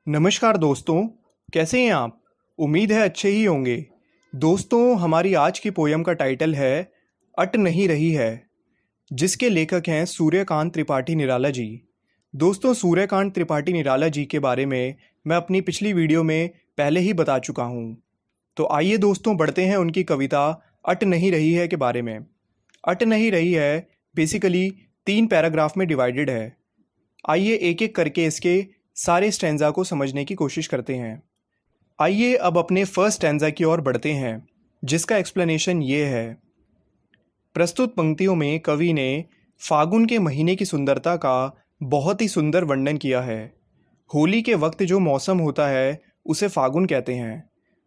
नमस्कार दोस्तों, कैसे हैं आप? उम्मीद है अच्छे ही होंगे। दोस्तों, हमारी आज की पोयम का टाइटल है अट नहीं रही है, जिसके लेखक हैं सूर्यकांत त्रिपाठी निराला जी। दोस्तों, सूर्यकांत त्रिपाठी निराला जी के बारे में मैं अपनी पिछली वीडियो में पहले ही बता चुका हूँ। तो आइए दोस्तों, बढ़ते हैं उनकी कविता अट नहीं रही है के बारे में। अट नहीं रही है बेसिकली 3 पैराग्राफ में डिवाइडेड है। आइए एक एक करके इसके सारे स्टैंजा को समझने की कोशिश करते हैं। आइए अब अपने फर्स्ट स्टैंजा की ओर बढ़ते हैं, जिसका एक्सप्लेनेशन ये है। प्रस्तुत पंक्तियों में कवि ने फागुन के महीने की सुंदरता का बहुत ही सुंदर वर्णन किया है। होली के वक्त जो मौसम होता है उसे फागुन कहते हैं।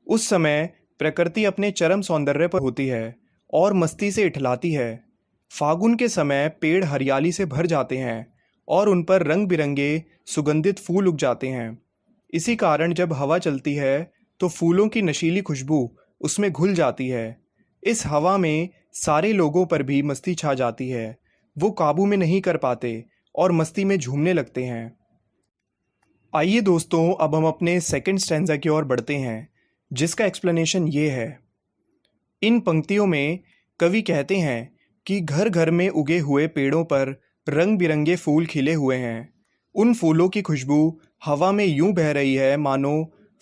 उस समय प्रकृति अपने चरम सौंदर्य पर होती है और मस्ती से इठलाती है। फागुन के समय पेड़ हरियाली से भर जाते हैं और उन पर रंग बिरंगे सुगंधित फूल उग जाते हैं। इसी कारण जब हवा चलती है तो फूलों की नशीली खुशबू उसमें घुल जाती है। इस हवा में सारे लोगों पर भी मस्ती छा जाती है। वो काबू में नहीं कर पाते और मस्ती में झूमने लगते हैं। आइए दोस्तों, अब हम अपने सेकंड स्टैंजा की ओर बढ़ते हैं, जिसका एक्सप्लेनेशन ये है। इन पंक्तियों में कवि कहते हैं कि घर घर में उगे हुए पेड़ों पर रंग बिरंगे फूल खिले हुए हैं। उन फूलों की खुशबू हवा में यूं बह रही है मानो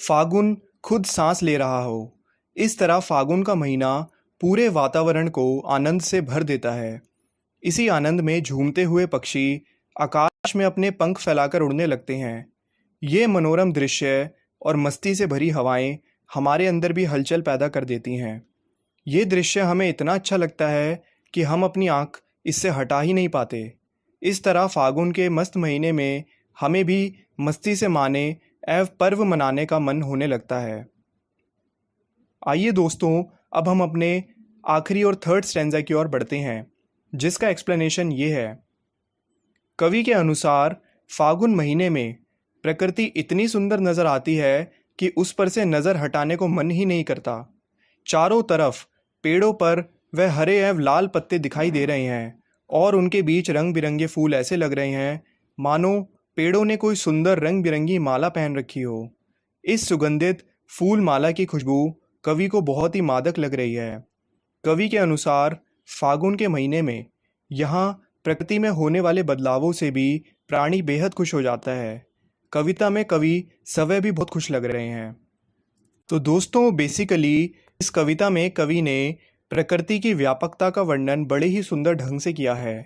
फागुन खुद सांस ले रहा हो। इस तरह फागुन का महीना पूरे वातावरण को आनंद से भर देता है। इसी आनंद में झूमते हुए पक्षी आकाश में अपने पंख फैलाकर उड़ने लगते हैं। ये मनोरम दृश्य और मस्ती से भरी हवाएं हमारे अंदर भी हलचल पैदा कर देती हैं। ये दृश्य हमें इतना अच्छा लगता है कि हम अपनी आँख इससे हटा ही नहीं पाते। इस तरह फागुन के मस्त महीने में हमें भी मस्ती से माने एवं पर्व मनाने का मन होने लगता है। आइए दोस्तों, अब हम अपने आखिरी और थर्ड स्टैंजा की ओर बढ़ते हैं, जिसका एक्सप्लेनेशन ये है। कवि के अनुसार फागुन महीने में प्रकृति इतनी सुंदर नज़र आती है कि उस पर से नज़र हटाने को मन ही नहीं करता। चारों तरफ पेड़ों पर वह हरे एवं लाल पत्ते दिखाई दे रहे हैं और उनके बीच रंग बिरंगे फूल ऐसे लग रहे हैं मानो पेड़ों ने कोई सुंदर रंग बिरंगी माला पहन रखी हो। इस सुगंधित फूल माला की खुशबू कवि को बहुत ही मादक लग रही है। कवि के अनुसार फागुन के महीने में यहाँ प्रकृति में होने वाले बदलावों से भी प्राणी बेहद खुश हो जाता है। कविता में कवि स्वयं भी बहुत खुश लग रहे हैं। तो दोस्तों, बेसिकली इस कविता में कवि ने प्रकृति की व्यापकता का वर्णन बड़े ही सुंदर ढंग से किया है।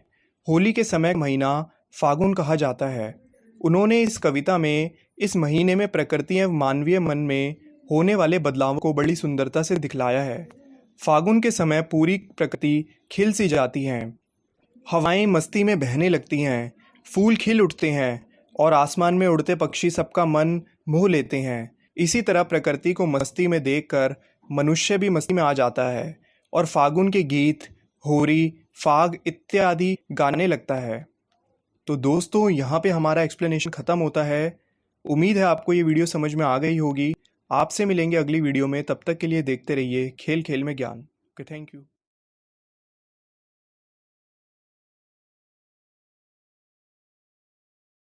होली के समय महीना फागुन कहा जाता है। उन्होंने इस कविता में इस महीने में प्रकृति एवं मानवीय मन में होने वाले बदलावों को बड़ी सुंदरता से दिखलाया है। फागुन के समय पूरी प्रकृति खिल सी जाती है, हवाएं मस्ती में बहने लगती हैं, फूल खिल उठते हैं और आसमान में उड़ते पक्षी सबका मन मोह लेते हैं। इसी तरह प्रकृति को मस्ती में देखकर मनुष्य भी मस्ती में आ जाता है और फागुन के गीत, होरी, फाग इत्यादि गाने लगता है। तो दोस्तों, यहाँ पे हमारा एक्सप्लेनेशन ख़त्म होता है। उम्मीद है आपको ये वीडियो समझ में आ गई होगी। आपसे मिलेंगे अगली वीडियो में, तब तक के लिए देखते रहिए खेल खेल में ज्ञान। Okay, thank you.